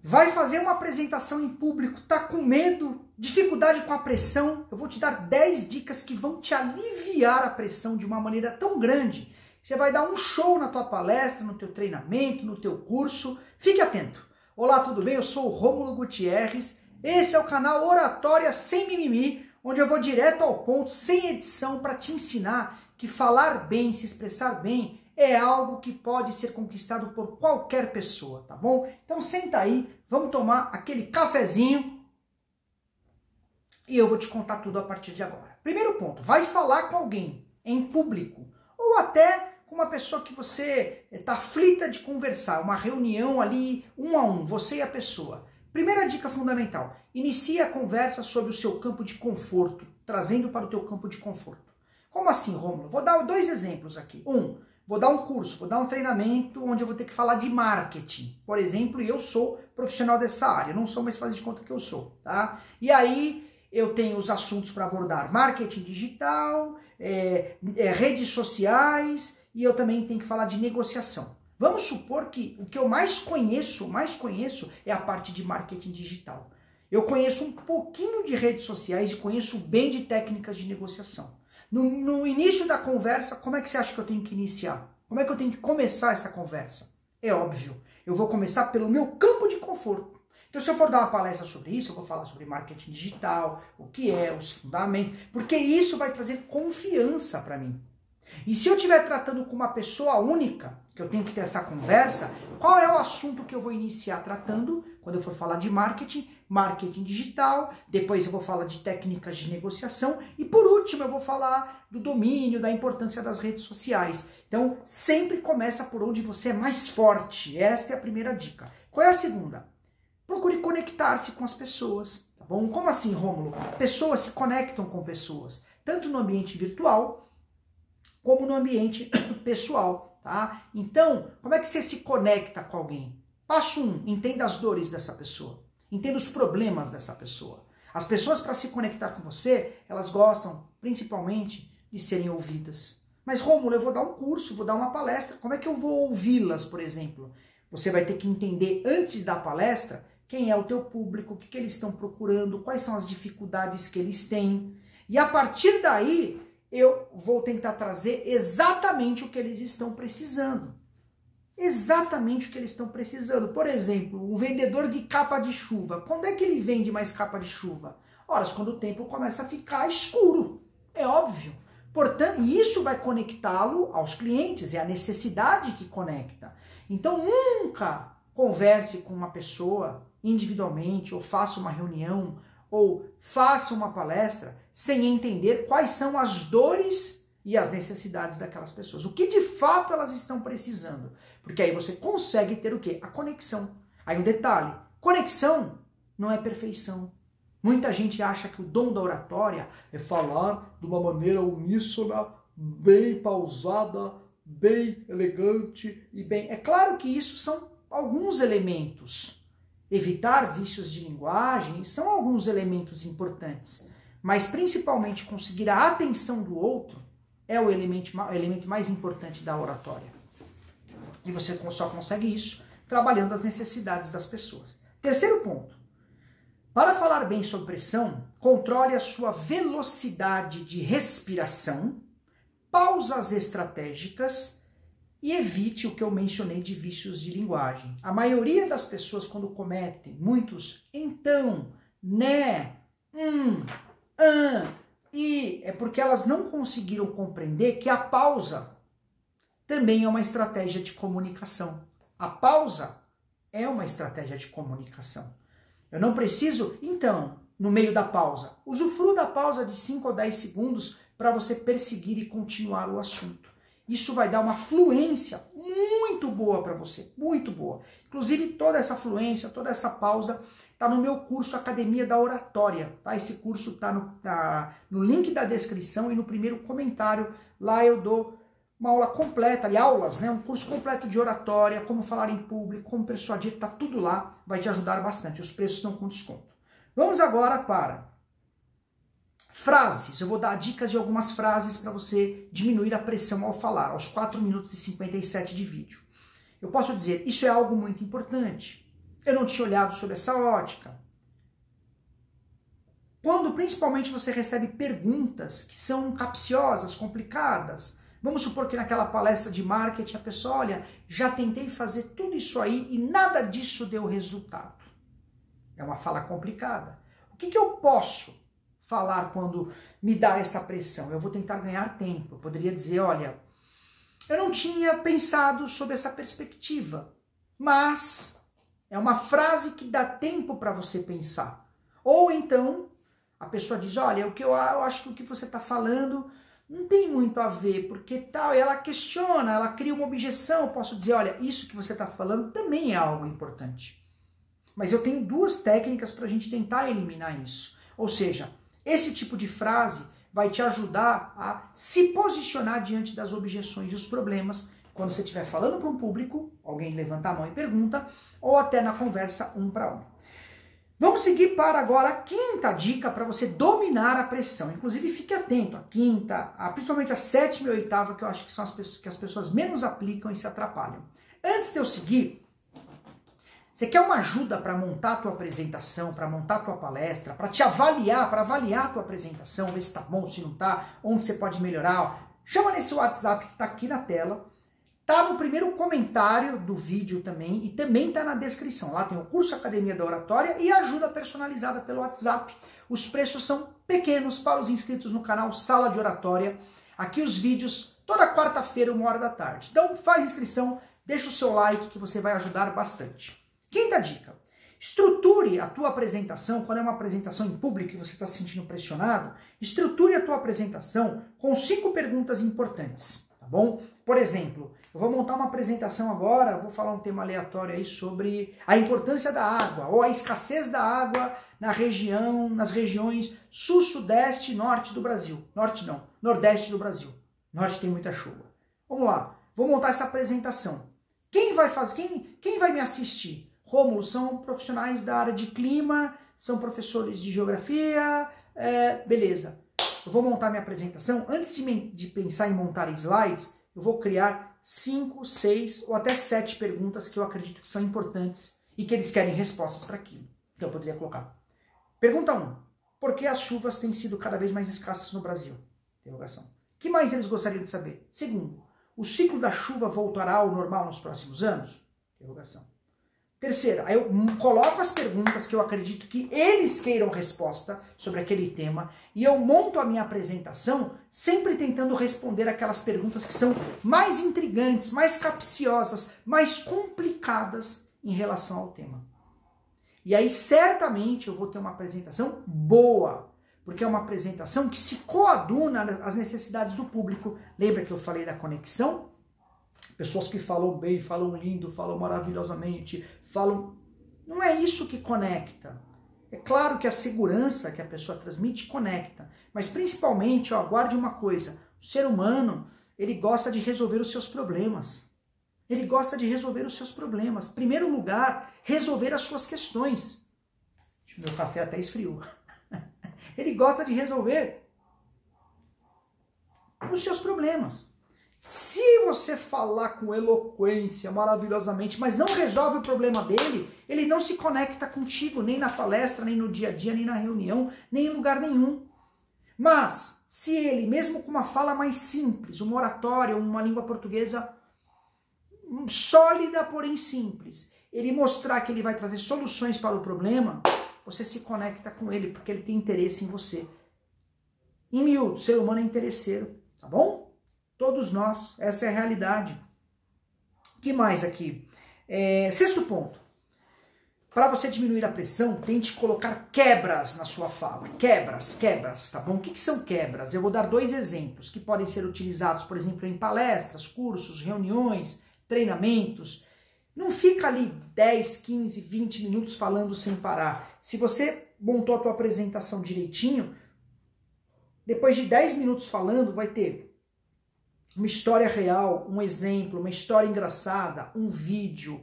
Vai fazer uma apresentação em público, tá com medo, dificuldade com a pressão? Eu vou te dar 10 dicas que vão te aliviar a pressão de uma maneira tão grande. Você vai dar um show na tua palestra, no teu treinamento, no teu curso. Fique atento. Olá, tudo bem? Eu sou o Rômulo Gutierrez. Esse é o canal Oratória Sem Mimimi, onde eu vou direto ao ponto, sem edição, para te ensinar que falar bem, se expressar bem, é algo que pode ser conquistado por qualquer pessoa, tá bom? Então senta aí, vamos tomar aquele cafezinho e eu vou te contar tudo a partir de agora. Primeiro ponto, vai falar com alguém em público ou até com uma pessoa que você está aflita de conversar, uma reunião ali, 1 a 1, você e a pessoa. Primeira dica fundamental, inicie a conversa sobre o seu campo de conforto, trazendo para o teu campo de conforto. Como assim, Rômulo? Vou dar 2 exemplos aqui. Vou dar um curso, vou dar um treinamento onde eu vou ter que falar de marketing. Por exemplo, eu sou profissional dessa área, não sou, mas faz de conta que eu sou, tá? E aí eu tenho os assuntos para abordar marketing digital, redes sociais e eu também tenho que falar de negociação. Vamos supor que o que eu mais conheço é a parte de marketing digital. Eu conheço um pouquinho de redes sociais e conheço bem de técnicas de negociação. No início da conversa, como é que você acha que eu tenho que iniciar? Como é que eu tenho que começar essa conversa? É óbvio, eu vou começar pelo meu campo de conforto. Então, se eu for dar uma palestra sobre isso, eu vou falar sobre marketing digital, o que é, os fundamentos, porque isso vai trazer confiança para mim. E se eu estiver tratando com uma pessoa única, que eu tenho que ter essa conversa, qual é o assunto que eu vou iniciar tratando quando eu for falar de marketing digital, depois eu vou falar de técnicas de negociação e por último eu vou falar do domínio, da importância das redes sociais. Então, sempre começa por onde você é mais forte. Esta é a primeira dica. Qual é a segunda? Procure conectar-se com as pessoas, tá bom? Como assim, Rômulo? Pessoas se conectam com pessoas, tanto no ambiente virtual como no ambiente pessoal, tá? Então, como é que você se conecta com alguém? Passo 1, entenda as dores dessa pessoa. Entenda os problemas dessa pessoa. As pessoas, para se conectar com você, elas gostam, principalmente, de serem ouvidas. Mas, Rômulo, eu vou dar um curso, vou dar uma palestra. Como é que eu vou ouvi-las, por exemplo? Você vai ter que entender, antes da palestra, quem é o teu público, o que eles estão procurando, quais são as dificuldades que eles têm. E, a partir daí, eu vou tentar trazer exatamente o que eles estão precisando. Exatamente o que eles estão precisando. Por exemplo, um vendedor de capa de chuva. Quando é que ele vende mais capa de chuva? Ora, quando o tempo começa a ficar escuro. É óbvio. Portanto, isso vai conectá-lo aos clientes. É a necessidade que conecta. Então, nunca converse com uma pessoa individualmente, ou faça uma reunião, ou faça uma palestra, sem entender quais são as dores e as necessidades daquelas pessoas. O que de fato elas estão precisando. Porque aí você consegue ter o quê? A conexão. Aí um detalhe, conexão não é perfeição. Muita gente acha que o dom da oratória é falar de uma maneira uníssona, bem pausada, bem elegante e bem... É claro que isso são alguns elementos. Evitar vícios de linguagem são alguns elementos importantes. Mas principalmente conseguir a atenção do outro é o elemento mais importante da oratória. E você só consegue isso trabalhando as necessidades das pessoas. Terceiro ponto. Para falar bem sobre pressão, controle a sua velocidade de respiração, pausas estratégicas e evite o que eu mencionei de vícios de linguagem. A maioria das pessoas, quando cometem muitos então, né, e é porque elas não conseguiram compreender que a pausa também é uma estratégia de comunicação. A pausa é uma estratégia de comunicação. Eu não preciso, então, no meio da pausa, usufrua da pausa de 5 ou 10 segundos para você perseguir e continuar o assunto. Isso vai dar uma fluência muito boa para você, muito boa. Inclusive, toda essa fluência, toda essa pausa está no meu curso Academia da Oratória. Tá? Esse curso está no link da descrição e no primeiro comentário. Lá eu dou uma aula completa, aulas, né? Um curso completo de oratória, como falar em público, como persuadir, tá tudo lá, vai te ajudar bastante. Os preços estão com desconto. Vamos agora para frases. Eu vou dar dicas de algumas frases para você diminuir a pressão ao falar, aos 4 minutos e 57 de vídeo. Eu posso dizer, isso é algo muito importante. eu não tinha olhado sobre essa ótica. Quando principalmente você recebe perguntas que são capciosas, complicadas, vamos supor que naquela palestra de marketing a pessoa, olha, já tentei fazer tudo isso aí e nada disso deu resultado. É uma fala complicada. O que eu posso falar quando me dá essa pressão? Eu vou tentar ganhar tempo. Eu poderia dizer, olha, eu não tinha pensado sobre essa perspectiva, mas é uma frase que dá tempo para você pensar. Ou então a pessoa diz, olha, eu acho que o que você está falando não tem muito a ver, porque tal, e ela questiona, ela cria uma objeção, eu posso dizer, olha, isso que você está falando também é algo importante. Mas eu tenho duas técnicas para a gente tentar eliminar isso. Ou seja, esse tipo de frase vai te ajudar a se posicionar diante das objeções e os problemas quando você estiver falando para um público, alguém levanta a mão e pergunta, ou até na conversa um para um. Vamos seguir para agora a quinta dica para você dominar a pressão. Inclusive, fique atento, a quinta, principalmente a sétima e a oitava, que eu acho que são que as pessoas menos aplicam e se atrapalham. Antes de eu seguir, você quer uma ajuda para montar a tua apresentação, para montar a tua palestra, para te avaliar, para avaliar a tua apresentação, ver se está bom, se não está, onde você pode melhorar? Chama nesse WhatsApp que está aqui na tela. Tá no primeiro comentário do vídeo também e também tá na descrição. Lá tem o curso Academia da Oratória e ajuda personalizada pelo WhatsApp. Os preços são pequenos para os inscritos no canal Sala de Oratória. Aqui os vídeos toda quarta-feira, 1h da tarde. Então faz inscrição, deixa o seu like que você vai ajudar bastante. Quinta dica. Estruture a tua apresentação, quando é uma apresentação em público e você está se sentindo pressionado, estruture a tua apresentação com 5 perguntas importantes, tá bom? Por exemplo, eu vou montar uma apresentação agora, vou falar um tema aleatório aí sobre a importância da água, ou a escassez da água nas regiões sul, sudeste e norte do Brasil. Norte não, nordeste do Brasil. Norte tem muita chuva. Vamos lá, vou montar essa apresentação. Quem vai fazer? Quem vai me assistir? Rômulo, são profissionais da área de clima, são professores de geografia, beleza. Eu vou montar minha apresentação. Antes de pensar em montar slides, eu vou criar 5, 6 ou até 7 perguntas que eu acredito que são importantes e que eles querem respostas para aquilo. Então eu poderia colocar. Pergunta 1. Por que as chuvas têm sido cada vez mais escassas no Brasil? Interrogação. O que mais eles gostariam de saber? Segundo, o ciclo da chuva voltará ao normal nos próximos anos? Interrogação. Terceira, aí eu coloco as perguntas que eu acredito que eles queiram resposta sobre aquele tema e eu monto a minha apresentação sempre tentando responder aquelas perguntas que são mais intrigantes, mais capciosas, mais complicadas em relação ao tema. E aí certamente eu vou ter uma apresentação boa, porque é uma apresentação que se coaduna às necessidades do público. Lembra que eu falei da conexão? Pessoas que falam bem, falam lindo, falam maravilhosamente, falam... Não é isso que conecta. É claro que a segurança que a pessoa transmite conecta, mas principalmente, ó, guarde uma coisa, o ser humano, ele gosta de resolver os seus problemas. Ele gosta de resolver os seus problemas. Primeiro lugar, resolver as suas questões. Meu café até esfriou. Ele gosta de resolver os seus problemas. Se você falar com eloquência, maravilhosamente, mas não resolve o problema dele, ele não se conecta contigo, nem na palestra, nem no dia a dia, nem na reunião, nem em lugar nenhum. Mas, se ele, mesmo com uma fala mais simples, uma oratória, uma língua portuguesa sólida, porém simples, ele mostrar que ele vai trazer soluções para o problema, você se conecta com ele, porque ele tem interesse em você. Em miúdo, o ser humano é interesseiro, tá bom? Todos nós, essa é a realidade. O que mais aqui? Sexto ponto. Para você diminuir a pressão, tente colocar quebras na sua fala. Quebras, tá bom? O que são quebras? Eu vou dar 2 exemplos que podem ser utilizados, por exemplo, em palestras, cursos, reuniões, treinamentos. Não fica ali 10, 15, 20 minutos falando sem parar. Se você montou a tua apresentação direitinho, depois de 10 minutos falando, vai ter uma história real, um exemplo, uma história engraçada, um vídeo,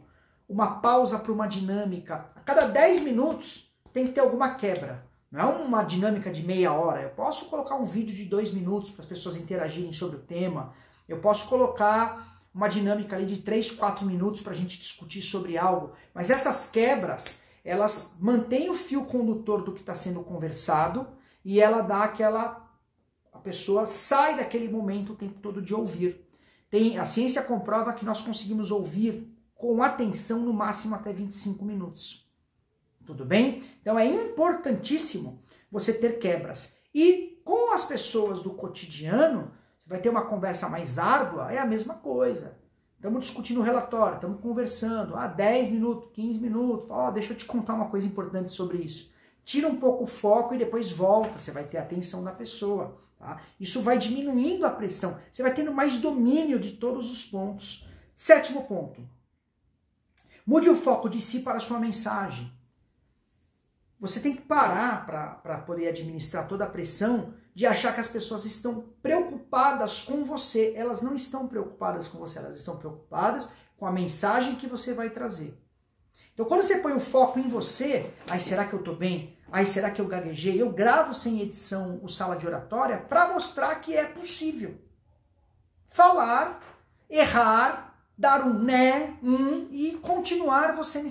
uma pausa para uma dinâmica. A cada 10 minutos tem que ter alguma quebra. Não é uma dinâmica de meia hora. Eu posso colocar um vídeo de 2 minutos para as pessoas interagirem sobre o tema. Eu posso colocar uma dinâmica ali de 3, 4 minutos para a gente discutir sobre algo, mas essas quebras, elas mantêm o fio condutor do que está sendo conversado e ela dá aquela... a pessoa sai daquele momento o tempo todo de ouvir. A ciência comprova que nós conseguimos ouvir com atenção no máximo até 25 minutos. Tudo bem? Então é importantíssimo você ter quebras. E com as pessoas do cotidiano, você vai ter uma conversa mais árdua, é a mesma coisa. Estamos discutindo o relatório, estamos conversando, 10 minutos, 15 minutos, fala, deixa eu te contar uma coisa importante sobre isso. Tira um pouco o foco e depois volta, você vai ter a atenção da pessoa. Tá? Isso vai diminuindo a pressão, você vai tendo mais domínio de todos os pontos. 7º ponto, mude o foco de si para a sua mensagem. Você tem que parar para poder administrar toda a pressão de achar que as pessoas estão preocupadas com você. Elas não estão preocupadas com você, elas estão preocupadas com a mensagem que você vai trazer. Então quando você põe o foco em você, será que eu estou bem? Será que eu gaguejei? Eu gravo sem edição o Sala de Oratória para mostrar que é possível falar, errar, dar um né, e continuar você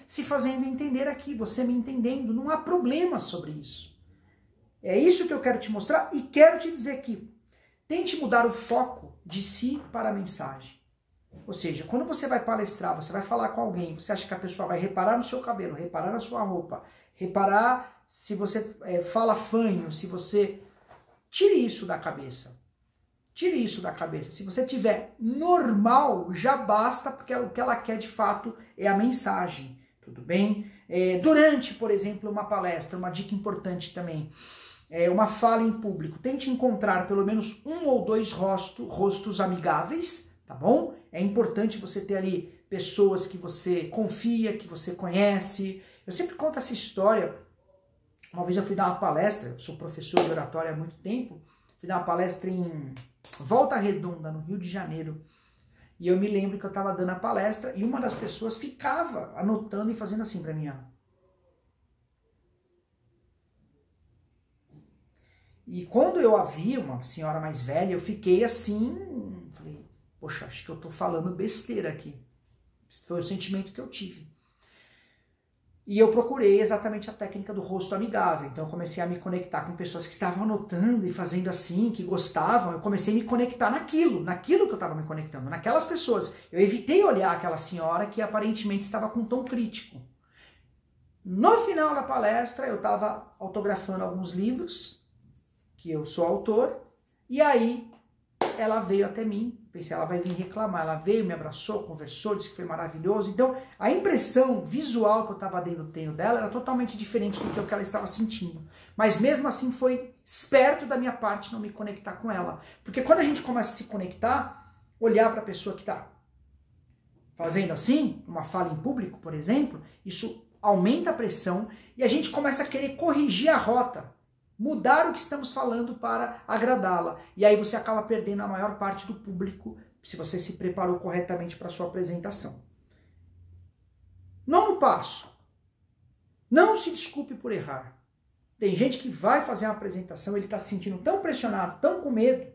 se fazendo entender aqui, você me entendendo, não há problema sobre isso. É isso que eu quero te mostrar e quero te dizer que tente mudar o foco de si para a mensagem. Ou seja, quando você vai palestrar, você vai falar com alguém, você acha que a pessoa vai reparar no seu cabelo, reparar na sua roupa, reparar se você fala fanho, se você... Tire isso da cabeça. Tire isso da cabeça. Se você tiver normal, já basta, porque o que ela quer de fato é a mensagem. Tudo bem? Durante, por exemplo, uma palestra, uma dica importante também, uma fala em público, tente encontrar pelo menos 1 ou 2 rostos amigáveis, tá bom? É importante você ter ali pessoas que você confia, que você conhece. Eu sempre conto essa história. Uma vez eu fui dar uma palestra, eu sou professor de oratória há muito tempo, fui dar uma palestra em Volta Redonda, no Rio de Janeiro. E eu me lembro que eu estava dando a palestra e uma das pessoas ficava anotando e fazendo assim para mim, ó. E quando eu a vi, uma senhora mais velha, eu fiquei assim, falei, poxa, acho que eu tô falando besteira aqui. Esse foi o sentimento que eu tive. E eu procurei exatamente a técnica do rosto amigável. Então eu comecei a me conectar com pessoas que estavam anotando e fazendo assim, que gostavam. Eu comecei a me conectar naquilo que eu estava me conectando, naquelas pessoas. Eu evitei olhar aquela senhora que aparentemente estava com um tom crítico. No final da palestra eu estava autografando alguns livros, que eu sou autor, e aí ela veio até mim, pensei, ela vai vir reclamar, ela veio, me abraçou, conversou, disse que foi maravilhoso. Então, a impressão visual que eu estava tendo dela era totalmente diferente do que ela estava sentindo. Mas mesmo assim foi esperto da minha parte não me conectar com ela. Porque quando a gente começa a se conectar, olhar para a pessoa que está fazendo assim, uma fala em público, por exemplo, isso aumenta a pressão e a gente começa a querer corrigir a rota. Mudar o que estamos falando para agradá-la. E aí você acaba perdendo a maior parte do público se você se preparou corretamente para a sua apresentação. 9º passo. Não se desculpe por errar. Tem gente que vai fazer uma apresentação, ele está se sentindo tão pressionado, tão com medo,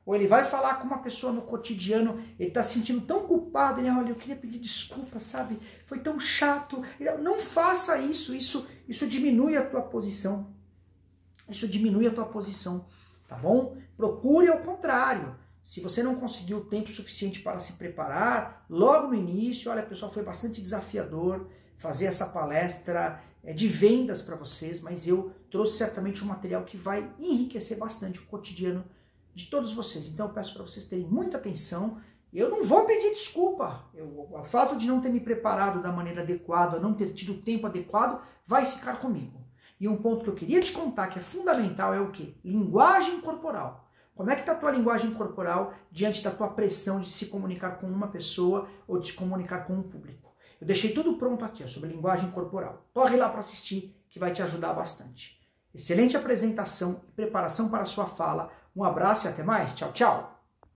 ou ele vai falar com uma pessoa no cotidiano, ele está se sentindo tão culpado, ele, olha, eu queria pedir desculpa, sabe? Foi tão chato. Não faça isso, isso diminui a tua posição. Isso diminui a tua posição, tá bom? Procure ao contrário. Se você não conseguiu tempo suficiente para se preparar, logo no início, olha pessoal, foi bastante desafiador fazer essa palestra de vendas para vocês, mas eu trouxe certamente um material que vai enriquecer bastante o cotidiano de todos vocês. Então eu peço para vocês terem muita atenção. Eu não vou pedir desculpa. O fato de não ter me preparado da maneira adequada, não ter tido o tempo adequado, vai ficar comigo. E um ponto que eu queria te contar que é fundamental é o quê? Linguagem corporal. Como é que está a tua linguagem corporal diante da tua pressão de se comunicar com uma pessoa ou de se comunicar com um público? Eu deixei tudo pronto aqui, ó, sobre linguagem corporal. Corre lá para assistir, que vai te ajudar bastante. Excelente apresentação e preparação para a sua fala. Um abraço e até mais. Tchau, tchau.